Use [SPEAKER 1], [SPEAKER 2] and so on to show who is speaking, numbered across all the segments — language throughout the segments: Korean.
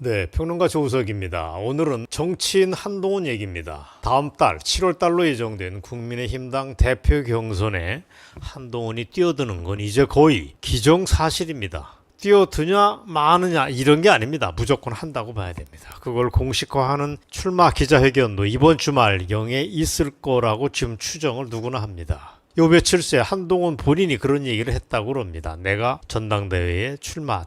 [SPEAKER 1] 네, 평론가 조우석입니다. 오늘은 정치인 한동훈 얘기입니다. 다음 달 7월 달로 예정된 국민의힘당 대표 경선에 한동훈이 뛰어드는 건 이제 거의 기정사실입니다. 뛰어드냐 마느냐 이런 게 아닙니다. 무조건 한다고 봐야 됩니다. 그걸 공식화하는 출마 기자회견도 이번 주말경에 있을 거라고 지금 추정을 누구나 합니다. 요 며칠 새 한동훈 본인이 그런 얘기를 했다고 합니다. 내가 전당대회에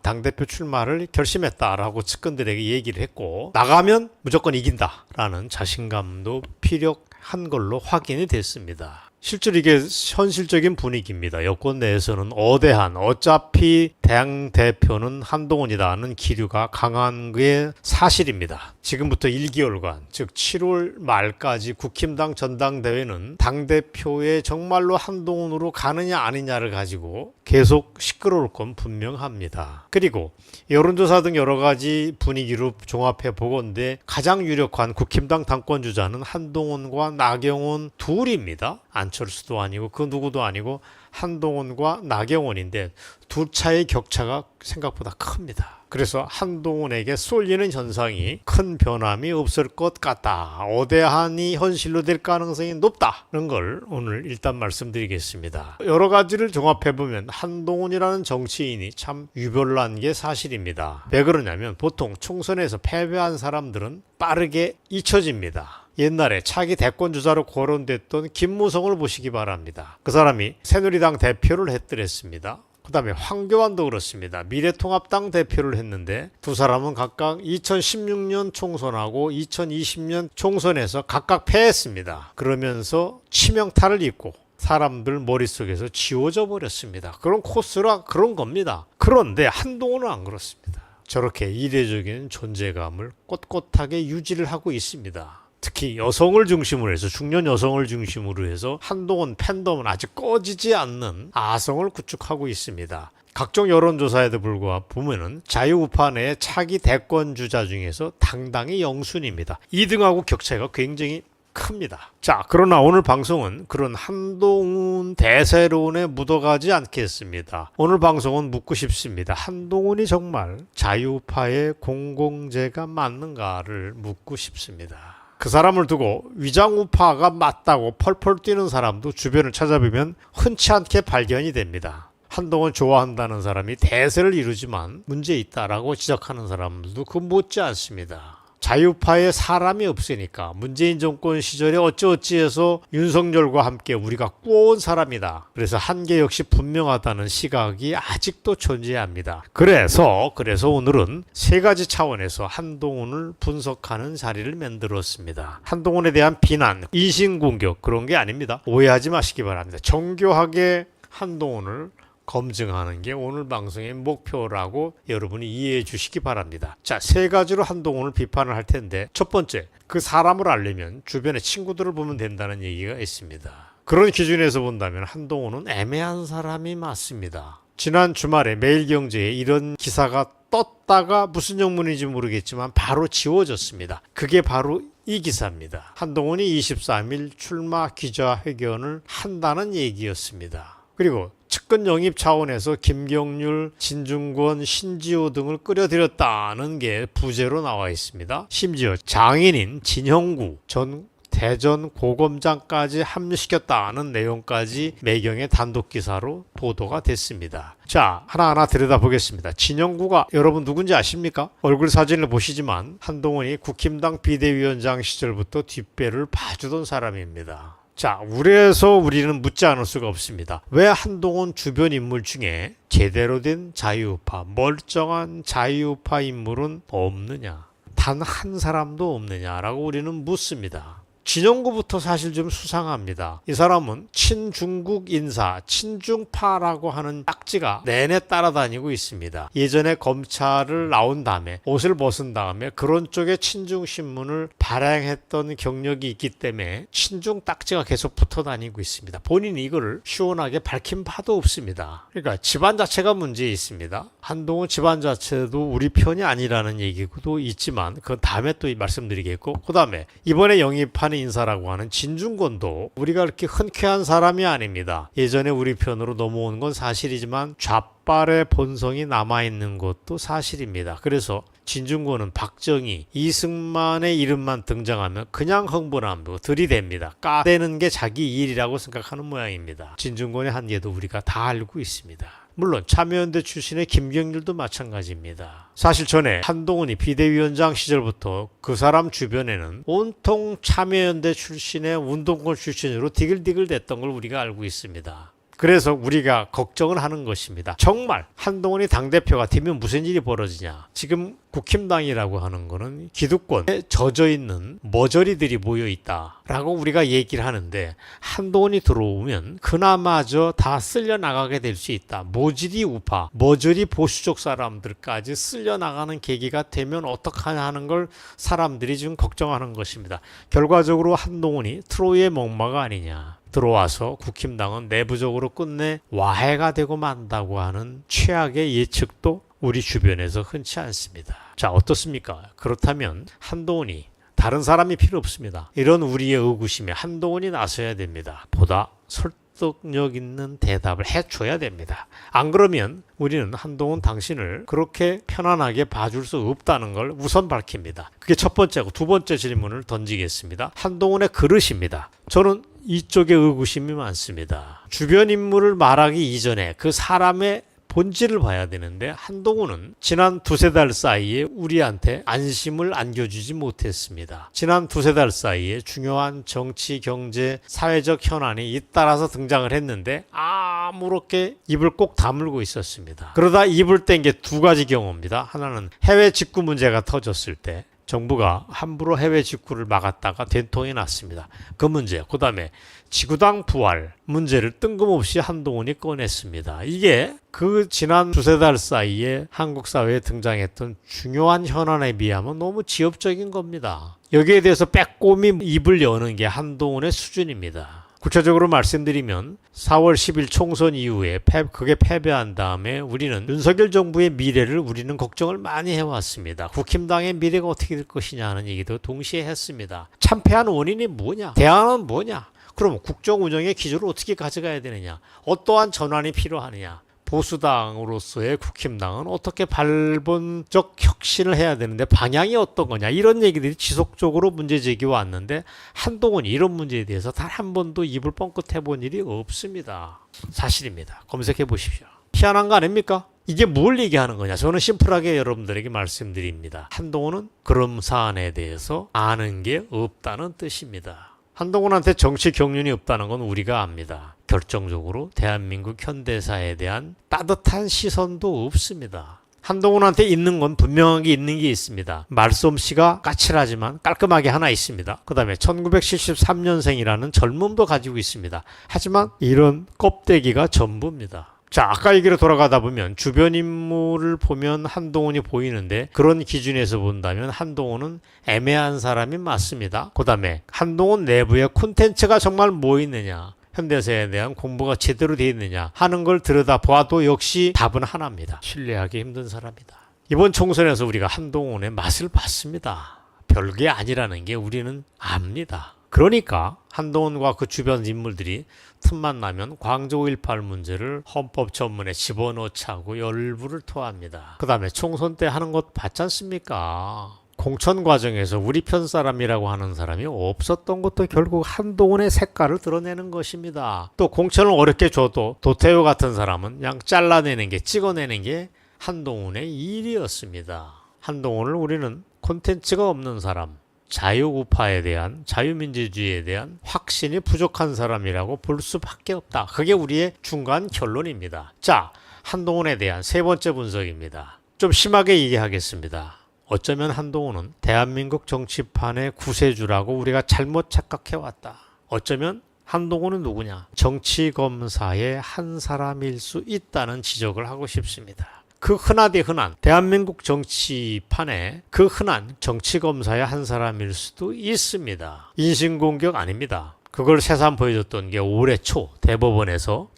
[SPEAKER 1] 당대표 출마를 결심했다라고 측근들에게 얘기를 했고 나가면 무조건 이긴다라는 자신감도 피력한 걸로 확인이 됐습니다. 실제로 이게 현실적인 분위기입니다. 여권 내에서는 어차피 당대표는 한동훈이다는 기류가 강한 게 사실입니다. 지금부터 1개월간, 즉 7월 말까지 국힘당 전당대회는 당대표에 정말로 한동훈으로 가느냐 아니냐를 가지고 계속 시끄러울 건 분명합니다. 그리고 여론조사 등 여러 가지 분위기로 종합해 보건대 가장 유력한 국힘당 당권주자는 한동훈과 나경원 둘입니다. 안철수도 아니고 그 누구도 아니고 한동훈과 나경원인데 두 차의 격차가 생각보다 큽니다. 그래서 한동훈에게 쏠리는 현상이 큰 변함이 없을 것 같다. 어대한이 현실로 될 가능성이 높다는 걸 오늘 일단 말씀드리겠습니다. 여러 가지를 종합해보면 한동훈이라는 정치인이 참 유별난 게 사실입니다. 왜 그러냐면 보통 총선에서 패배한 사람들은 빠르게 잊혀집니다. 옛날에 차기 대권주자로 거론됐던 김무성을 보시기 바랍니다. 그 사람이 새누리당 대표를 했더랬습니다. 그 다음에 황교안도 그렇습니다. 미래통합당 대표를 했는데 두 사람은 각각 2016년 총선하고 2020년 총선에서 각각 패했습니다. 그러면서 치명타를 입고 사람들 머릿속에서 지워져 버렸습니다. 그런 코스라 그런 겁니다. 그런데 한동훈은 안 그렇습니다. 저렇게 이례적인 존재감을 꼿꼿하게 유지를 하고 있습니다. 특히 여성을 중심으로 해서 중년 여성을 중심으로 해서 한동훈 팬덤은 아직 꺼지지 않는 아성을 구축하고 있습니다. 각종 여론조사에도 불구하고 보면은 자유우파 내 차기 대권 주자 중에서 당당히 영순입니다. 2등하고 격차가 굉장히 큽니다. 자, 그러나 오늘 방송은 그런 한동훈 대세론에 묻어가지 않겠습니다. 오늘 방송은 묻고 싶습니다. 한동훈이 정말 자유우파의 공공재가 맞는가를 묻고 싶습니다. 그 사람을 두고 위장우파가 맞다고 펄펄 뛰는 사람도 주변을 찾아보면 흔치 않게 발견이 됩니다. 한동훈 좋아한다는 사람이 대세를 이루지만 문제 있다라고 지적하는 사람들도 그 못지 않습니다. 자유파에 사람이 없으니까 문재인 정권 시절에 어찌어찌해서 윤석열과 함께 우리가 꾸어온 사람이다. 그래서 한계 역시 분명하다는 시각이 아직도 존재합니다. 그래서 오늘은 세 가지 차원에서 한동훈을 분석하는 자리를 만들었습니다. 한동훈에 대한 비난, 인신공격 그런 게 아닙니다. 오해하지 마시기 바랍니다. 정교하게 한동훈을 검증하는 게 오늘 방송의 목표라고 여러분이 이해해 주시기 바랍니다. 자, 세 가지로 한동훈을 비판을 할 텐데 첫 번째, 그 사람을 알려면 주변의 친구들을 보면 된다는 얘기가 있습니다. 그런 기준에서 본다면 한동훈은 애매한 사람이 맞습니다. 지난 주말에 매일경제에 이런 기사가 떴다가 무슨 영문인지 모르겠지만 바로 지워졌습니다. 그게 바로 이 기사입니다. 한동훈이 23일 출마 기자회견을 한다는 얘기였습니다. 그리고 측근 영입 차원에서 김경률, 진중권, 신지호 등을 끌어들였다는 게 부제로 나와 있습니다. 심지어 장인인 진형구 전 대전 고검장까지 합류시켰다는 내용까지 매경의 단독 기사로 보도가 됐습니다. 자, 하나하나 들여다보겠습니다. 진형구가 여러분 누군지 아십니까? 얼굴 사진을 보시지만 한동훈이 국힘당 비대위원장 시절부터 뒷배를 봐주던 사람입니다. 자, 그래서 우리는 묻지 않을 수가 없습니다. 왜 한동훈 주변 인물 중에 제대로 된 자유우파, 멀쩡한 자유우파 인물은 없느냐? 단 한 사람도 없느냐라고 우리는 묻습니다. 진영구부터 사실 좀 수상합니다. 이 사람은 친중국 인사, 친중파라고 하는 딱지가 내내 따라다니고 있습니다. 예전에 검찰을 나온 다음에 옷을 벗은 다음에 그런 쪽에 친중신문을 발행했던 경력이 있기 때문에 친중 딱지가 계속 붙어 다니고 있습니다. 본인이 이거를 시원하게 밝힌 바도 없습니다. 그러니까 집안 자체가 문제 있습니다. 한동훈 집안 자체도 우리 편이 아니라는 얘기도 있지만 그 다음에 또 말씀드리겠고, 그 다음에 이번에 영입한 인사라고 하는 진중권도 우리가 그렇게 흔쾌한 사람이 아닙니다. 예전에 우리 편으로 넘어온 건 사실이지만 좌빨의 본성이 남아있는 것도 사실입니다. 그래서 진중권은 박정희, 이승만의 이름만 등장하면 그냥 흥분하고 들이댑니다. 까대는 게 자기 일이라고 생각하는 모양입니다. 진중권의 한계도 우리가 다 알고 있습니다. 물론 참여연대 출신의 김경률도 마찬가지입니다. 사실 전에 한동훈이 비대위원장 시절부터 그 사람 주변에는 온통 참여연대 출신의 운동권 출신으로 디글디글 됐던 걸 우리가 알고 있습니다. 그래서 우리가 걱정을 하는 것입니다. 정말 한동훈이 당대표가 되면 무슨 일이 벌어지냐. 지금 국힘당이라고 하는 거는 기득권에 젖어있는 머저리들이 모여있다라고 우리가 얘기를 하는데 한동훈이 들어오면 그나마저 다 쓸려나가게 될 수 있다. 모질이 우파, 머저리 보수적 사람들까지 쓸려나가는 계기가 되면 어떡하냐 하는 걸 사람들이 지금 걱정하는 것입니다. 결과적으로 한동훈이 트로이의 목마가 아니냐. 들어와서 국힘당은 내부적으로 끝내 와해가 되고 만다고 하는 최악의 예측도 우리 주변에서 흔치 않습니다. 자, 어떻습니까? 그렇다면 한동훈이 다른 사람이 필요 없습니다. 이런 우리의 의구심에 한동훈이 나서야 됩니다. 보다 설득력 있는 대답을 해줘야 됩니다. 안 그러면 우리는 한동훈 당신을 그렇게 편안하게 봐줄 수 없다는 걸 우선 밝힙니다. 그게 첫 번째고, 두 번째 질문을 던지겠습니다. 한동훈의 그릇입니다. 저는 이쪽에 의구심이 많습니다. 주변 인물을 말하기 이전에 그 사람의 본질을 봐야 되는데 한동훈은 지난 두세 달 사이에 우리한테 안심을 안겨주지 못했습니다. 지난 두세 달 사이에 중요한 정치, 경제, 사회적 현안이 잇따라서 등장을 했는데 아무렇게 입을 꼭 다물고 있었습니다. 그러다 입을 뗀 게 두 가지 경우입니다. 하나는 해외 직구 문제가 터졌을 때 정부가 함부로 해외 직구를 막았다가 된통이 났습니다. 그 문제, 그 다음에 지구당 부활 문제를 뜬금없이 한동훈이 꺼냈습니다. 이게 그 지난 두세 달 사이에 한국 사회에 등장했던 중요한 현안에 비하면 너무 지엽적인 겁니다. 여기에 대해서 빼꼼히 입을 여는 게 한동훈의 수준입니다. 구체적으로 말씀드리면 4월 10일 총선 이후에 그게 패배한 다음에 우리는 윤석열 정부의 미래를 우리는 걱정을 많이 해왔습니다. 국힘당의 미래가 어떻게 될 것이냐 하는 얘기도 동시에 했습니다. 참패한 원인이 뭐냐? 대안은 뭐냐? 그럼 국정 운영의 기조를 어떻게 가져가야 되느냐? 어떠한 전환이 필요하느냐? 보수당으로서의 국힘당은 어떻게 발본적 혁신을 해야 되는데 방향이 어떤 거냐, 이런 얘기들이 지속적으로 문제제기가 왔는데 한동훈이 이런 문제에 대해서 단 한 번도 입을 뻥끗 해본 일이 없습니다. 사실입니다. 검색해 보십시오. 희한한 거 아닙니까? 이게 뭘 얘기하는 거냐? 저는 심플하게 여러분들에게 말씀드립니다. 한동훈은 그런 사안에 대해서 아는 게 없다는 뜻입니다. 한동훈한테 정치 경륜이 없다는 건 우리가 압니다. 결정적으로 대한민국 현대사에 대한 따뜻한 시선도 없습니다. 한동훈한테 있는 건 분명하게 있는 게 있습니다. 말솜씨가 까칠하지만 깔끔하게 하나 있습니다. 그 다음에 1973년생이라는 젊음도 가지고 있습니다. 하지만 이런 껍데기가 전부입니다. 자, 아까 얘기로 돌아가다 보면 주변 인물을 보면 한동훈이 보이는데 그런 기준에서 본다면 한동훈은 애매한 사람이 맞습니다. 그 다음에 한동훈 내부에 콘텐츠가 정말 뭐 있느냐, 현대사에 대한 공부가 제대로 되어 있느냐 하는 걸 들여다봐도 역시 답은 하나입니다. 신뢰하기 힘든 사람이다. 이번 총선에서 우리가 한동훈의 맛을 봤습니다. 별게 아니라는 게 우리는 압니다. 그러니까 한동훈과 그 주변 인물들이 틈만 나면 광주 5.18 문제를 헌법 전문에 집어넣자고 열불을 토합니다. 그 다음에 총선 때 하는 것 봤지 않습니까? 공천 과정에서 우리 편 사람이라고 하는 사람이 없었던 것도 결국 한동훈의 색깔을 드러내는 것입니다. 또 공천을 어렵게 줘도 도태우 같은 사람은 그냥 잘라내는 게, 찍어내는 게 한동훈의 일이었습니다. 한동훈을 우리는 콘텐츠가 없는 사람, 자유우파에 대한, 자유민주주의에 대한 확신이 부족한 사람이라고 볼 수밖에 없다. 그게 우리의 중간 결론입니다. 자, 한동훈에 대한 세 번째 분석입니다. 좀 심하게 얘기하겠습니다. 어쩌면 한동훈은 대한민국 정치판의 구세주라고 우리가 잘못 착각해왔다. 어쩌면 한동훈은 누구냐? 정치검사의 한 사람일 수 있다는 지적을 하고 싶습니다. 그 흔하디 흔한 대한민국 정치판에 그 흔한 정치검사의 한 사람일 수도 있습니다. 인신공격 아닙니다. 그걸 새삼 보여줬던 게 올해 초 대법원에서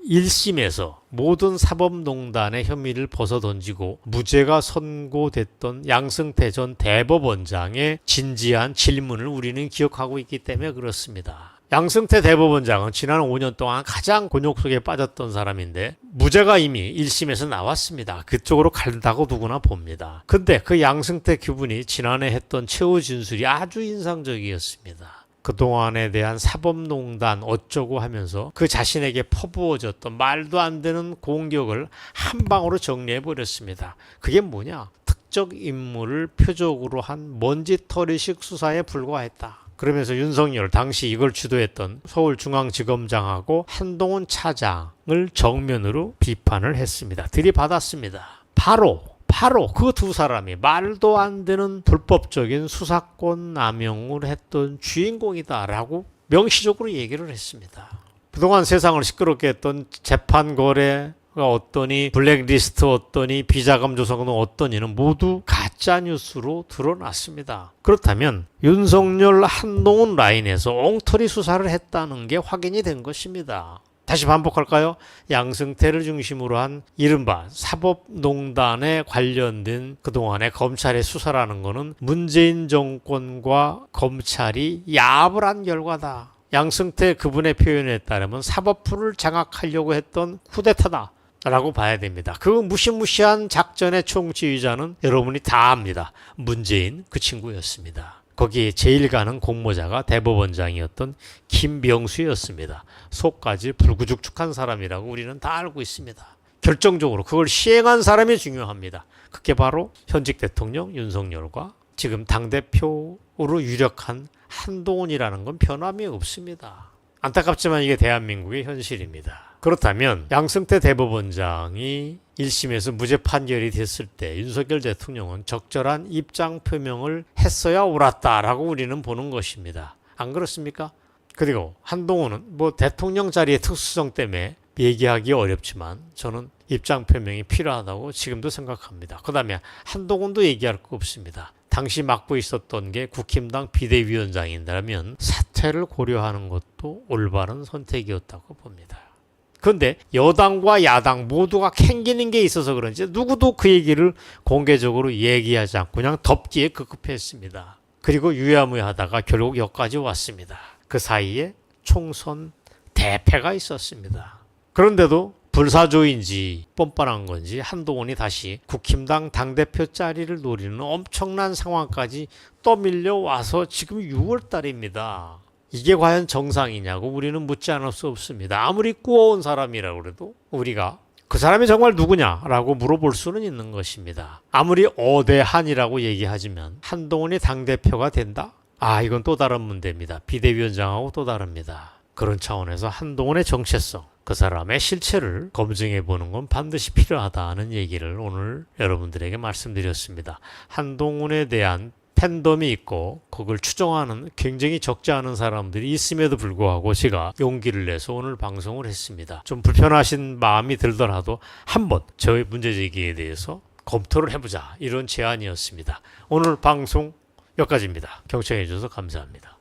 [SPEAKER 1] 1심에서 모든 사법농단의 혐의를 벗어던지고 무죄가 선고됐던 양승태 전 대법원장의 진지한 질문을 우리는 기억하고 있기 때문에 그렇습니다. 양승태 대법원장은 지난 5년 동안 가장 곤욕 속에 빠졌던 사람인데 무죄가 이미 1심에서 나왔습니다. 그쪽으로 간다고 누구나 봅니다. 근데 그 양승태 그분이 지난해 했던 최후 진술이 아주 인상적이었습니다. 그동안에 대한 사법농단 어쩌고 하면서 그 자신에게 퍼부어졌던 말도 안 되는 공격을 한 방으로 정리해버렸습니다. 그게 뭐냐? 특정 인물을 표적으로 한 먼지털이식 수사에 불과했다. 그러면서 윤석열 당시 이걸 주도했던 서울중앙지검장하고 한동훈 차장을 정면으로 비판을 했습니다. 들이받았습니다. 바로 그 두 사람이 말도 안 되는 불법적인 수사권 남용을 했던 주인공이다라고 명시적으로 얘기를 했습니다. 그동안 세상을 시끄럽게 했던 재판 거래가 어떠니 블랙리스트 어떠니 비자금 조성은 어떠니는 모두 가짜뉴스로 드러났습니다. 그렇다면 윤석열 한동훈 라인에서 엉터리 수사를 했다는 게 확인이 된 것입니다. 다시 반복할까요? 양승태를 중심으로 한 이른바 사법농단에 관련된 그동안의 검찰의 수사라는 것은 문재인 정권과 검찰이 야합을 한 결과다. 양승태 그분의 표현에 따르면 사법부를 장악하려고 했던 쿠데타다 라고 봐야 됩니다. 그 무시무시한 작전의 총지휘자는 여러분이 다 압니다. 문재인 그 친구였습니다. 거기에 제일 가는 공모자가 대법원장이었던 김병수였습니다. 속까지 불구죽죽한 사람이라고 우리는 다 알고 있습니다. 결정적으로 그걸 시행한 사람이 중요합니다. 그게 바로 현직 대통령 윤석열과 지금 당대표로 유력한 한동훈이라는 건 변함이 없습니다. 안타깝지만 이게 대한민국의 현실입니다. 그렇다면 양승태 대법원장이 1심에서 무죄 판결이 됐을 때 윤석열 대통령은 적절한 입장 표명을 했어야 옳았다라고 우리는 보는 것입니다. 안 그렇습니까? 그리고 한동훈은 뭐 대통령 자리의 특수성 때문에 얘기하기 어렵지만 저는 입장 표명이 필요하다고 지금도 생각합니다. 그 다음에 한동훈도 얘기할 거 없습니다. 당시 맡고 있었던 게 국힘당 비대위원장인다면 사퇴를 고려하는 것도 올바른 선택이었다고 봅니다. 그런데 여당과 야당 모두가 캥기는 게 있어서 그런지 누구도 그 얘기를 공개적으로 얘기하지 않고 그냥 덮기에 급급했습니다. 그리고 유야무야하다가 결국 여기까지 왔습니다. 그 사이에 총선 대패가 있었습니다. 그런데도 불사조인지 뻔뻔한 건지 한동훈이 다시 국힘당 당대표 자리를 노리는 엄청난 상황까지 떠밀려와서 지금 6월 달입니다. 이게 과연 정상이냐고 우리는 묻지 않을 수 없습니다. 아무리 꾸어온 사람이라고 해도 우리가 그 사람이 정말 누구냐라고 물어볼 수는 있는 것입니다. 아무리 어대한이라고 얘기하지만 한동훈이 당대표가 된다? 이건 또 다른 문제입니다. 비대위원장하고 또 다릅니다. 그런 차원에서 한동훈의 정체성, 그 사람의 실체를 검증해 보는 건 반드시 필요하다는 얘기를 오늘 여러분들에게 말씀드렸습니다. 한동훈에 대한 팬덤이 있고 그걸 추종하는 굉장히 적지 않은 사람들이 있음에도 불구하고 제가 용기를 내서 오늘 방송을 했습니다. 좀 불편하신 마음이 들더라도 한번 저의 문제제기에 대해서 검토를 해보자 이런 제안이었습니다. 오늘 방송 여기까지입니다. 경청해 주셔서 감사합니다.